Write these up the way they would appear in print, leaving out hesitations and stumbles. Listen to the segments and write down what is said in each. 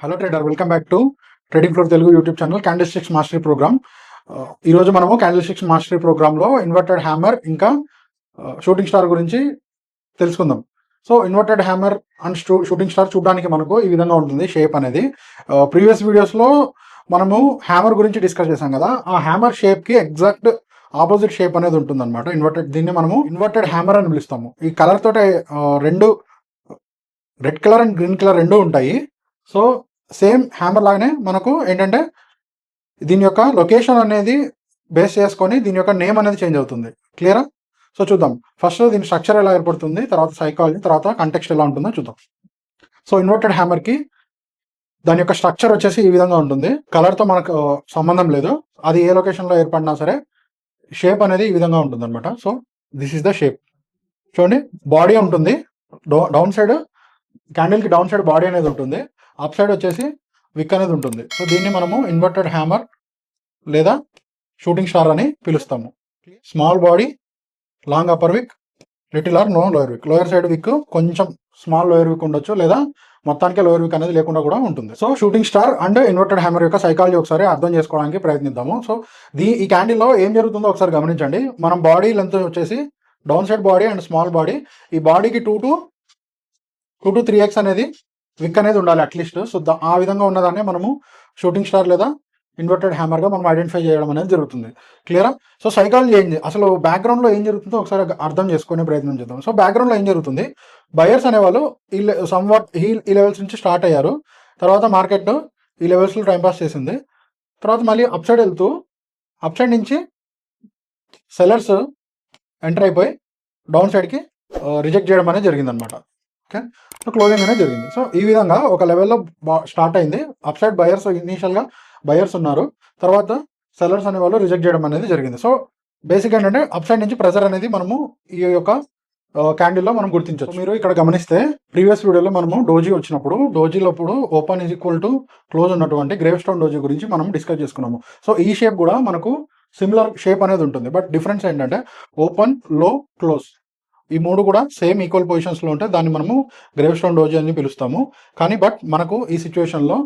Hello trader, welcome back to trading floor Telugu YouTube channel candlesticks mastery program. ఈ రోజు మనము candlesticks mastery program లో inverted hammer ఇంకా shooting star గురించి తెలుసుకుందాం. So inverted hammer and shooting star చూడడానికి మనకు ఈ విధంగా ఉంటుంది షేప్ అనేది. ప్రీవియస్ వీడియోస్ లో మనము హ్యామర్ గురించి డిస్కస్ చేసాం కదా, ఆ హ్యామర్ షేప్ కి ఎగ్జాక్ట్ ఆపోజిట్ షేప్ అనేది ఉంటుంది అనమాట. దీన్ని మనము ఇన్వర్టెడ్ హ్యామర్ అని పిలుస్తాము. ఈ కలర్ తోటి రెండు red colour and green colour రెండు ఉంటాయి. సో సేమ్ హ్యామర్ లాగానే మనకు ఏంటంటే దీని యొక్క లొకేషన్ అనేది బేస్ చేసుకొని దీని యొక్క నేమ్ అనేది చేంజ్ అవుతుంది. క్లియరా? సో చూద్దాం. ఫస్ట్ దీని స్ట్రక్చర్ ఎలా ఏర్పడుతుంది, తర్వాత సైకాలజీ, తర్వాత కంటెక్స్ట్ ఎలా ఉంటుందో చూద్దాం. సో ఇన్వర్టెడ్ హ్యామర్ కి దాని యొక్క స్ట్రక్చర్ వచ్చేసి ఈ విధంగా ఉంటుంది. కలర్తో మనకు సంబంధం లేదు, అది ఏ లొకేషన్లో ఏర్పడినా సరే షేప్ అనేది ఈ విధంగా ఉంటుంది అనమాట. So this is the shape. చూడండి, బాడీ ఉంటుంది, డౌన్ సైడ్ క్యాండిల్ కి డౌన్ సైడ్ బాడీ అనేది ఉంటుంది, అప్ సైడ్ వచ్చేసి విక్ అనేది ఉంటుంది. సో దీన్ని మనము ఇన్వర్టెడ్ హ్యామర్ లేదా షూటింగ్ స్టార్ అని పిలుస్తాము. స్మాల్ బాడీ, లాంగ్ అప్పర్ విక్, లిటిల్ ఆర్ నో లోయర్ విక్. లోయర్ సైడ్ విక్ కొంచెం స్మాల్ లోయర్ విక్ ఉండొచ్చు, లేదా మొత్తానికి లోయర్ విక్ అనేది లేకుండా కూడా ఉంటుంది. So shooting star and inverted hammer యొక్క సైకాలజీ ఒకసారి అర్థం చేసుకోవడానికి ప్రయత్నిద్దాము. సో ఈ క్యాండిల్లో ఏం జరుగుతుందో ఒకసారి గమనించండి. మనం బాడీ లెంత్ వచ్చేసి down side body and small body, ఈ బాడీకి 2 to 3x అనేది విక్ అనేది ఉండాలి అట్లీస్ట్. సో ఆ విధంగా ఉన్నదాన్ని మనము షూటింగ్ స్టార్ లేదా ఇన్వర్టెడ్ హ్యామర్ గా మనం ఐడెంటిఫై చేయడం అనేది జరుగుతుంది. క్లియరా? సో సైకాలజీ ఏంటి, అసలు బ్యాక్గ్రౌండ్ లో ఏం జరుగుతుందో ఒకసారి అర్థం చేసుకునే ప్రయత్నం చేద్దాం. సో బ్యాక్గ్రౌండ్ లో ఏం జరుగుతుంది, బయర్స్ అనేవాళ్ళు ఈ లెవెల్స్ నుంచి స్టార్ట్ అయ్యారు. తర్వాత మార్కెట్ ఈ లెవెల్స్ లో టైంపాస్ చేసింది. తర్వాత మళ్ళీ అప్ సైడ్ వెళ్తూ అప్ సైడ్ నుంచి సెల్లర్స్ ఎంటర్ అయిపోయి డౌన్ సైడ్ కి రిజెక్ట్ చేయడం అనేది జరిగింది అనమాట. ఓకే, సో క్లోజింగ్ అనేది జరిగింది. సో ఈ విధంగా ఒక లెవెల్లో స్టార్ట్ అయింది. అప్ సైడ్ బయర్స్ ఇనీషియల్గా బయర్స్ ఉన్నారు, తర్వాత సెల్లర్స్ అనే వాళ్ళు రిజెక్ట్ చేయడం అనేది జరిగింది. సో బేసిక్ ఏంటంటే అప్ సైడ్ నుంచి ప్రెజర్ అనేది మనము ఈ యొక్క క్యాండిల్లో మనం గుర్తించవచ్చు. మీరు ఇక్కడ గమనిస్తే ప్రీవియస్ వీడియోలో మనము డోజీ వచ్చినప్పుడు డోజీలోప్పుడు open is equal to close ఉన్నటువంటి గ్రేవ్ స్టోన్ డోజీ గురించి మనం డిస్కస్ చేసుకున్నాము. సో ఈ షేప్ కూడా మనకు సిమిలర్ షేప్ అనేది ఉంటుంది, బట్ డిఫరెన్స్ ఏంటంటే ఓపెన్, లో, క్లోజ్ ఈ మూడు కూడా సేమ్ ఈక్వల్ పొజిషన్స్ లో ఉంటే దాన్ని మనము గ్రేవ్ స్టోన్ డోజీ అని పిలుస్తాము. కానీ బట్ మనకు ఈ సిచ్యువేషన్ లో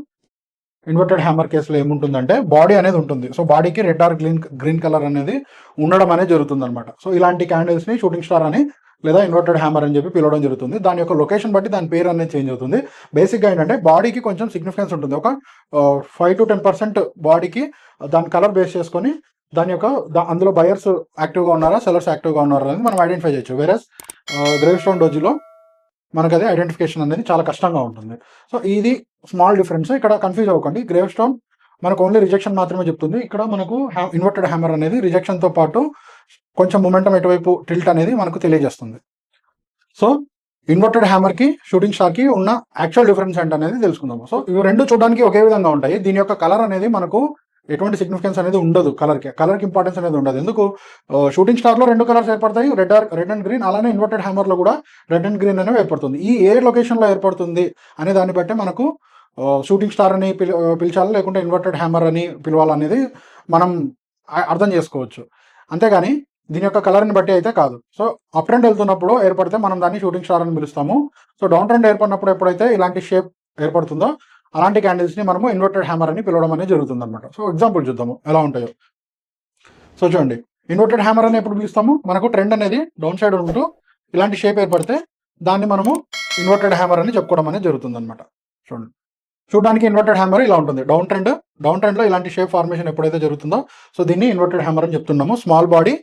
ఇన్వర్టెడ్ హ్యామర్ కేసులో ఏముంటుందంటే బాడీ అనేది ఉంటుంది. సో బాడీకి రెడ్ ఆర్ గ్రీన్ కలర్ అనేది ఉండడం అనేది జరుగుతుంది అనమాట. సో ఇలాంటి క్యాండిల్స్ ని షూటింగ్ స్టార్ అని లేదా ఇన్వర్టెడ్ హ్యామర్ అని చెప్పి పిలవడం జరుగుతుంది. దాని యొక్క లొకేషన్ బట్టి దాని పేరు అనేది చేంజ్ అవుతుంది. బేసిక్గా ఏంటంటే బాడీకి కొంచెం సిగ్నిఫికెన్స్ ఉంటుంది. ఒక 5 to 10% బాడీకి దాని కలర్ బేస్ చేసుకొని దాని యొక్క అందులో బయర్స్ యాక్టివ్గా ఉన్నారా, సెల్లర్స్ యాక్టివ్గా ఉన్నారా అనేది మనం ఐడెంటిఫై చేయొచ్చు. వేరస్ గ్రేవ్ స్టోన్ డోజీలో మనకు అది ఐడెంటిఫికేషన్ అనేది చాలా కష్టంగా ఉంటుంది. సో ఇది స్మాల్ డిఫరెన్స్, ఇక్కడ కన్ఫ్యూజ్ అవ్వకండి. గ్రేవ్ స్టోన్ మనకు ఓన్లీ రిజెక్షన్ మాత్రమే చెప్తుంది. ఇక్కడ మనకు ఇన్వర్టెడ్ హ్యామర్ అనేది రిజెక్షన్తో పాటు కొంచెం మొమెంటం ఎటువైపు టిల్ట్ అనేది మనకు తెలియజేస్తుంది. సో ఇన్వర్టెడ్ హ్యామర్ కి షూటింగ్ స్టార్ కి ఉన్న యాక్చువల్ డిఫరెన్స్ ఏంటనేది తెలుసుకుందాము. సో ఇవి రెండు చూడడానికి ఒకే విధంగా ఉంటాయి. దీని యొక్క కలర్ అనేది మనకు ఎటువంటి సిగ్నిఫికెన్స్ అనేది ఉండదు. కలర్కి ఇంపార్టెన్స్ అనేది ఉండదు. ఎందుకు, షూటింగ్ స్టార్ లో 2 కలర్స్ ఏర్పడతాయి, రెడ్ అండ్ గ్రీన్. అలానే ఇన్వర్టెడ్ హ్యామర్ లో కూడా రెడ్ అండ్ గ్రీన్ అనేవి ఏర్పడుతుంది. ఈ ఏ లొకేషన్ లో ఏర్పడుతుంది అనే దాన్ని బట్టి మనకు షూటింగ్ స్టార్ అని పిలిచాలా లేకుంటే ఇన్వర్టెడ్ హ్యామర్ అని పిలవాలనేది మనం అర్థం చేసుకోవచ్చు. అంతేగాని దీని యొక్క కలర్ని బట్టి అయితే కాదు. సో అప్ ట్రెండ్ వెళ్తున్నప్పుడు ఏర్పడితే మనం దాన్ని షూటింగ్ స్టార్ అని పిలుస్తాము. సో డౌన్ ట్రెండ్ ఏర్పడినప్పుడు ఎప్పుడైతే ఇలాంటి షేప్ ఏర్పడుతుందో అలాంటి క్యాండిల్స్ ని మనము ఇన్వర్టెడ్ హ్యామర్ అని పిలవడం అనేది జరుగుతుంది అనమాట. సో ఎగ్జాంపుల్ చూద్దాము ఎలా ఉంటాయో. సో చూడండి, ఇన్వర్టెడ్ హ్యామర్ అని ఎప్పుడు పిలుస్తాము, మనకు ట్రెండ్ అనేది డౌన్ సైడ్ ఉంటూ ఇలాంటి షేప్ ఏర్పడితే దాన్ని మనము ఇన్వర్టెడ్ హ్యామర్ అని చెప్పుకోవడం అనేది జరుగుతుంది అనమాట. చూడండి, చూడడానికి ఇన్వర్టెడ్ హ్యామర్ ఇలా ఉంటుంది. డౌన్ ట్రెండ్ లో ఇలాంటి షేప్ ఫార్మేషన్ ఎప్పుడైతే జరుగుతుందో సో దీన్ని ఇన్వర్టెడ్ హ్యామర్ అని చెప్తున్నాము. స్మాల్ బాడీ,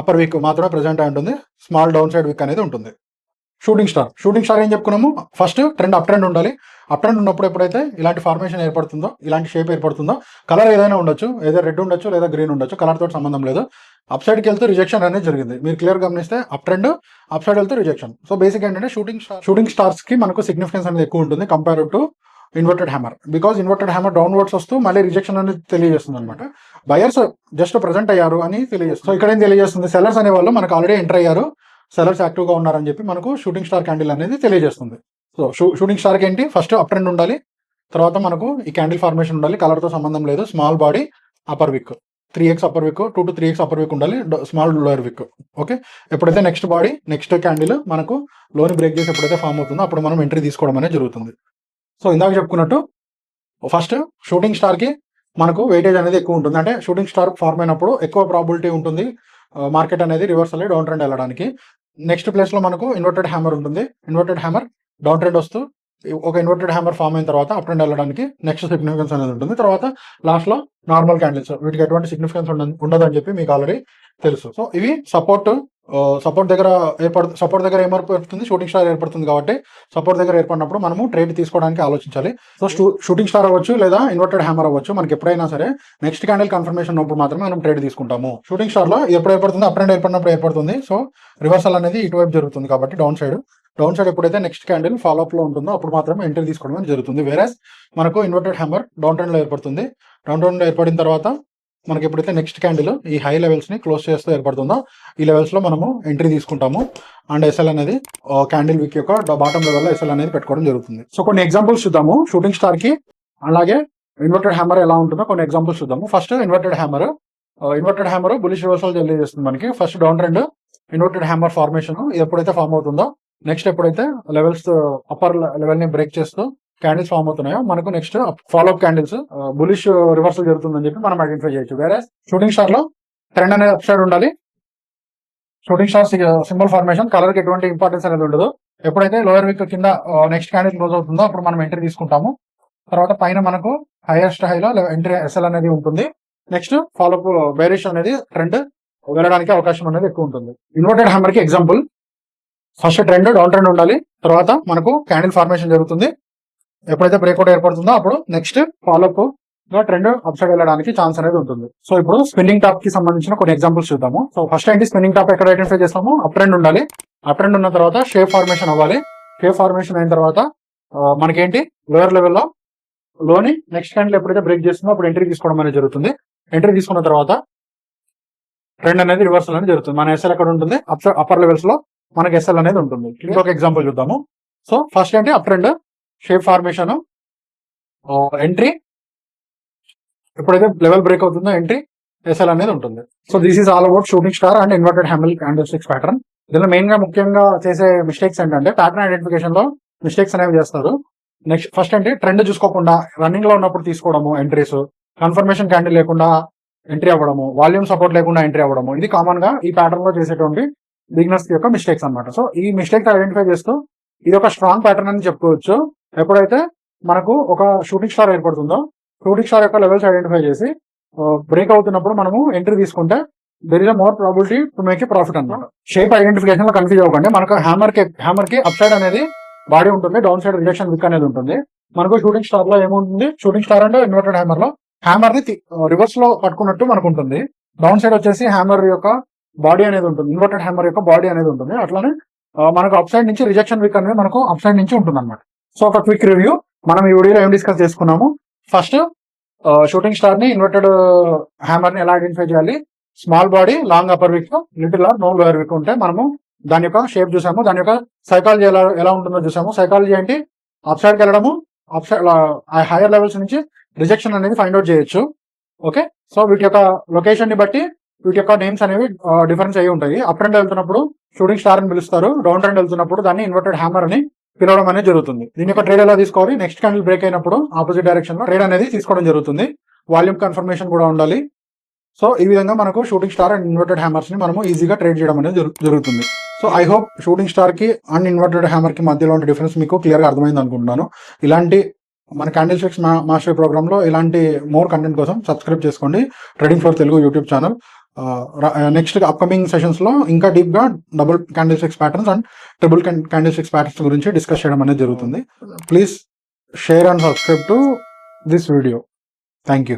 అప్పర్ విక్ మాత్రమే ప్రెసెంట్ అయి ఉంటుంది, స్మాల్ డౌన్ సైడ్ విక్ అనేది ఉంటుంది. షూటింగ్ స్టార్ ఏం చెప్పుకున్నాము, ఫస్ట్ ట్రెండ్ అప్ ట్రెండ్ ఉండాలి. అప్ ట్రెండ్ ఉన్నప్పుడు ఎప్పుడైతే ఇలాంటి ఫార్మేషన్ ఏర్పడుతుందో, ఇలాంటి షేప్ ఏర్పడుతుందో, కలర్ ఏదైనా ఉండొచ్చు, ఏదో రెడ్ ఉండొచ్చు లేదా గ్రీన్ ఉండొచ్చు, కలర్ తోటి సంబంధం లేదు. అప్ సైడ్కి వెళ్తూ రిజెక్షన్ అనేది జరిగింది. మీరు క్లియర్ గమనిస్తే అప్ ట్రెండ్, అప్ సైడ్ వెళ్తూ రిజెక్షన్. సో బేసిక్ ఏంటంటే షూటింగ్ స్టార్స్ కి మనకు సిగ్నిఫికెన్స్ అనేది ఎక్కువ ఉంటుంది compare to inverted hammer. Because inverted hammer downwards వస్తూ మళ్ళీ రిజెక్షన్ అనేది తెలియజేస్తుంది అనమాట. బయర్స్ జస్ట్ ప్రెసెంట్ అయ్యారు అని తెలియజేస్తుంది. సో ఇక్కడ ఏం తెలియజేస్తుంది, సెల్లర్స్ అనే వాళ్ళు మనకు ఆల్రెడీ ఎంటర్ అయ్యారు, సెల్లర్స్ యాక్టివ్గా ఉన్నారని చెప్పి మనకు షూటింగ్ స్టార్ క్యాండిల్ అనేది తెలియజేస్తుంది. సో షూటింగ్ స్టార్కి ఏంటి, ఫస్ట్ అప్ ట్రెండ్ ఉండాలి, తర్వాత మనకు ఈ క్యాండిల్ ఫార్మేషన్ ఉండాలి, కలర్తో సంబంధం లేదు, స్మాల్ బాడీ, అప్పర్ విక్ 3x అప్పర్ విక్, 2 to 3x అప్పర్ విక్ ఉండాలి, స్మాల్ లోయర్ విక్. ఓకే, ఎప్పుడైతే నెక్స్ట్ బాడీ నెక్స్ట్ క్యాండిల్ మనకు లోని బ్రేక్ చేసి ఎప్పుడైతే ఫామ్ అవుతుందో అప్పుడు మనం ఎంట్రీ తీసుకోవడం అనేది జరుగుతుంది. సో ఇందాక చెప్పుకున్నట్టు ఫస్ట్ షూటింగ్ స్టార్ కి మనకు వెయిటేజ్ అనేది ఎక్కువ ఉంటుంది. అంటే షూటింగ్ స్టార్ ఫార్మ్ అయినప్పుడు ఎక్కువ ప్రాబిలిటీ ఉంటుంది మార్కెట్ అనేది రివర్స్ అయ్యి డౌన్ ట్రెండ్ వెళ్ళడానికి. నెక్స్ట్ ప్లేస్ లో మనకు ఇన్వర్టెడ్ హ్యామర్ ఉంటుంది. ఇన్వర్టెడ్ హ్యామర్ డౌన్ ట్రెండ్ వస్తూ ఒక ఇన్వర్టెడ్ హ్యామర్ ఫామ్ అయిన తర్వాత అప్ ట్రెండ్ వెళ్ళడానికి నెక్స్ట్ సిగ్నిఫికెన్స్ అనేది ఉంటుంది. తర్వాత లాస్ట్ లో నార్మల్ క్యాండిల్స్, వీటికి ఎటువంటి సిగ్నిఫికెన్స్ ఉండదు అని చెప్పి మీకు ఆల్రెడీ తెలుసు. సో ఇవి సపోర్ట్ దగ్గర సపోర్ట్ దగ్గర ఏర్పడుతుంది, షూటింగ్ స్టార్ ఏర్పడుతుంది. కాబట్టి సపోర్ట్ దగ్గర ఏర్పడినప్పుడు మనము ట్రేడ్ తీసుకోవడానికి ఆలోచించాలి. సో షూటింగ్ స్టార్ అవ్వచ్చు లేదా ఇన్వర్టెడ్ హ్యామర్ అవ్వచ్చు, మనకి ఎప్పుడైనా సరే నెక్స్ట్ క్యాండిల్ కన్ఫర్మేషన్ ఉన్నప్పుడు మాత్రమే మనం ట్రేడ్ తీసుకుంటాము. షూటింగ్ స్టార్ లో ఎప్పుడు ఏర్పడుతుంది, అప్ ట్రెండ్ ఏర్పడినప్పుడు ఏర్పడుతుంది. సో రివర్సల్ అనేది ఇటువైపు జరుగుతుంది కాబట్టి డౌన్ సైడ్ ఎప్పుడైతే నెక్స్ట్ క్యాండిల్ ఫాలో అప్ లో ఉంటుందో అప్పుడు మాత్రమే ఎంట్రీ తీసుకోవడం అనేది జరుగుతుంది. వేరే మనకు ఇన్వర్టెడ్ హ్యామర్ డౌన్ ట్రెండ్ లో ఏర్పడుతుంది. డౌన్ ట్రెండ్ లో ఏర్పడిన తర్వాత మనకి ఎప్పుడైతే నెక్స్ట్ క్యాండిల్ ఈ హై లెవెల్స్ ని క్లోజ్ చేస్తూ ఏర్పడుతుందో ఈ లెవెల్స్ లో మనము ఎంట్రీ తీసుకుంటాము. అండ్ ఎస్ఎల్ అనేది క్యాండిల్ విక్ యొక్క బాటమ్ లెవెల్ లో ఎస్ఎల్ అనేది పెట్టుకోవడం జరుగుతుంది. సో కొన్ని ఎగ్జాంపుల్స్ చూద్దాము షూటింగ్ స్టార్ కి అలాగే ఇన్వర్టెడ్ హ్యామర్ ఎలా ఉంటుందో కొన్ని ఎగ్జాంపుల్స్ చూద్దాము. First inverted hammer bullish reversal తెలియజేస్తుంది మనకి. First down trend inverted hammer formation ఎప్పుడైతే ఫామ్ అవుతుందో నెక్స్ట్ ఎప్పుడైతే లెవెల్స్ అప్పర్ లెవెల్ ని బ్రేక్ చేస్తూ క్యాండిల్స్ ఫామ్ అవుతున్నాయో మనకు next follow up candles bullish reversal జరుగుతుందని చెప్పి మనం ఐడెంటిఫై చేయొచ్చు. వేరే షూటింగ్ స్టార్ లో ట్రెండ్ అనేది అప్ సైడ్ ఉండాలి. Shooting star symbol formation colour కి ఎటువంటి ఇంపార్టెన్స్ అనేది ఉండదు. ఎప్పుడైతే లోయర్ వీక్ కింద నెక్స్ట్ క్యాండిల్ క్లోజ్ అవుతుందో అప్పుడు మనం ఎంట్రీ తీసుకుంటాము. తర్వాత పైన మనకు హైయెస్ట్ హైలో ఎంట్రీ ఎస్ఎల్ అనేది ఉంటుంది. నెక్స్ట్ ఫాలో అప్ బేరిష్ అనేది ట్రెండ్ వెళ్ళడానికి అవకాశం అనేది ఎక్కువ ఉంటుంది. ఇన్వర్టెడ్ హ్యామర్ కి example first trend down trend ఉండాలి. తర్వాత మనకు క్యాండిల్ ఫార్మేషన్ జరుగుతుంది. ఎప్పుడైతే బ్రేక్అవుట్ ఏర్పడుతుందో అప్పుడు నెక్స్ట్ ఫాలోఅప్ గా ట్రెండ్ అప్ సైడ్ వెళ్ళడానికి ఛాన్స్ అనేది ఉంటుంది. సో ఇప్పుడు స్పిన్నింగ్ టాప్ కి సంబంధించిన కొన్ని ఎగ్జాంపుల్స్ చూద్దాము. సో ఫస్ట్ ఏంటి, స్పిన్నింగ్ టాప్ ఎక్కడ ఐడెంటిఫై చేస్తాము, అప్ ట్రెండ్ ఉండాలి. అప్ ట్రెండ్ ఉన్న తర్వాత షేప్ ఫార్మేషన్ అవ్వాలి. షేప్ ఫార్మేషన్ అయిన తర్వాత మనకేంటి లోయర్ లెవెల్లో లోని నెక్స్ట్ క్యాండిల్ ఎప్పుడైతే బ్రేక్ చేస్తుందో అప్పుడు ఎంట్రీ తీసుకోవడం అనేది జరుగుతుంది. ఎంట్రీ తీసుకున్న తర్వాత ట్రెండ్ అనేది రివర్సల్ అనేది జరుగుతుంది. మన ఎస్ఎల్ ఎక్కడ ఉంటుంది, అప్పర్ లెవెల్స్ లో మనకి ఎస్ఎల్ అనేది ఉంటుంది. ఇంకొక ఎగ్జాంపుల్ చూద్దాము. సో ఫస్ట్ ఏంటి, up trend shape formation entry ఎప్పుడైతే లెవెల్ బ్రేక్ అవుతుందో ఎంట్రీ ఎస్ఎల్ అనేది ఉంటుంది. So this is all about shooting star and inverted hammer candle sticks pattern. దీనిలో మెయిన్ గా ముఖ్యంగా చేసే మిస్టేక్స్ ఏంటంటే ప్యాటర్న్ ఐడెంటిఫికేషన్ లో మిస్టేక్స్ అనేవి చేస్తారు. నెక్స్ట్ ఫస్ట్ ఏంటి, ట్రెండ్ చూసుకోకుండా రన్నింగ్ లో ఉన్నప్పుడు తీసుకోవడము ఎంట్రీస్, కన్ఫర్మేషన్ క్యాండిల్ లేకుండా ఎంట్రీ అవ్వడము, వాల్యూమ్ సపోర్ట్ లేకుండా ఎంట్రీ అవ్వడము, ఇది కామన్ గా ఈ ప్యాటర్న్ లో చేసేటువంటి బిగినర్స్ యొక్క మిస్టేక్స్ అన్నమాట. సో ఈ మిస్టేక్స్ ఐడెంటిఫై చేస్తూ ఇది ఒక స్ట్రాంగ్ ప్యాటర్న్ అని చెప్పుకోవచ్చు. ఎప్పుడైతే మనకు ఒక షూటింగ్ స్టార్ ఏర్పడుతుందో షూటింగ్ స్టార్ యొక్క లెవెల్స్ ఐడెంటిఫై చేసి బ్రేక్ అవుతున్నప్పుడు మనము ఎంట్రీ తీసుకుంటే there is a more probability to make a profit అన్నమాట. షేప్ ఐడెంటిఫికేషన్ లో కన్ఫ్యూజ్ అవ్వకండి. మనకు హ్యామర్ కి అప్ సైడ్ అనేది బాడీ ఉంటుంది, డౌన్ సైడ్ రిజెక్షన్ విక్ అనేది ఉంటుంది. మనకు షూటింగ్ స్టార్ లో ఏముంటుంది, షూటింగ్ స్టార్ అంటే ఇన్వర్టెడ్ హ్యామర్ లో హ్యామర్ ని రివర్స్ లో పట్టుకున్నట్టు మనకు ఉంటుంది. డౌన్ సైడ్ వచ్చేసి హ్యామర్ యొక్క బాడీ అనేది ఉంటుంది, ఇన్వర్టెడ్ హ్యామర్ యొక్క బాడీ అనేది ఉంటుంది. అట్లానే మనకు అప్ సైడ్ నుంచి రిజెక్షన్ విక్ అనేది మనకు అప్ సైడ్ నుంచి ఉంటుంది అనమాట. సో ఒక క్విక్ రివ్యూ మనం ఈ వీడియోలో ఏం డిస్కస్ చేసుకున్నాము. ఫస్ట్ షూటింగ్ స్టార్ ని ఇన్వర్టెడ్ హ్యామర్ ని ఎలా ఐడెంటిఫై చేయాలి, స్మాల్ బాడీ లాంగ్ అప్పర్ విక్ లిటిల్ ఆర్ నో లోయర్ విక్ ఉంటే మనము దాని యొక్క షేప్ చూసాము, దాని యొక్క సైకాలజీ ఎలా ఉంటుందో చూసాము. సైకాలజీ ఏంటి, అప్ సైడ్కి వెళ్ళడము, అప్ సైడ్ హైయర్ లెవెల్స్ నుంచి రిజెక్షన్ అనేది ఫైండ్ అవుట్ చేయొచ్చు. ఓకే, సో వీటి యొక్క లొకేషన్ ని బట్టి వీటి యొక్క నేమ్స్ అనేవి డిఫరెన్స్ అయ్యి ఉంటాయి. అప్ ట్రెండ్ వెళ్తున్నప్పుడు షూటింగ్ స్టార్ అని పిలుస్తారు, డౌన్ ట్రెండ్ వెళ్తున్నప్పుడు దాన్ని ఇన్వర్టెడ్ హ్యామర్ అని పిలవడం అనేది జరుగుతుంది. దీని యొక్క ట్రేడ్ ఎలా తీసుకోవాలి, నెక్స్ట్ క్యాండిల్ బ్రేక్ అయినప్పుడు ఆపోజిట్ డైరెక్షన్ లో ట్రేడ్ అనేది తీసుకోవడం జరుగుతుంది. వాల్యూమ్ కన్ఫర్మేషన్ కూడా ఉండాలి. సో ఈ విధంగా మనకు shooting star and inverted hammers ని మనము ఈజీగా ట్రేడ్ చేయడం అనేది జరుగుతుంది. So I hope shooting star కి అండ్ ఇన్వర్టెడ్ హ్యామర్ కి మధ్యలో డిఫరెన్స్ మీకు క్లియర్ గా అర్థమైంది అనుకుంటున్నాను. ఇలాంటి మన క్యాండిల్ స్టిక్స్ మాస్టరీ ప్రోగ్రామ్ లో ఇలాంటి మోర్ కంటెంట్ కోసం సబ్స్క్రైబ్ చేసుకోండి trading for Telugu YouTube channel. Next upcoming sessions లో ఇంకా డీప్ గా double candle sticks patterns and triple candle sticks patterns గురించి డిస్కస్ చేయడం అనేది జరుగుతుంది. Please share and subscribe to this video. Thank you.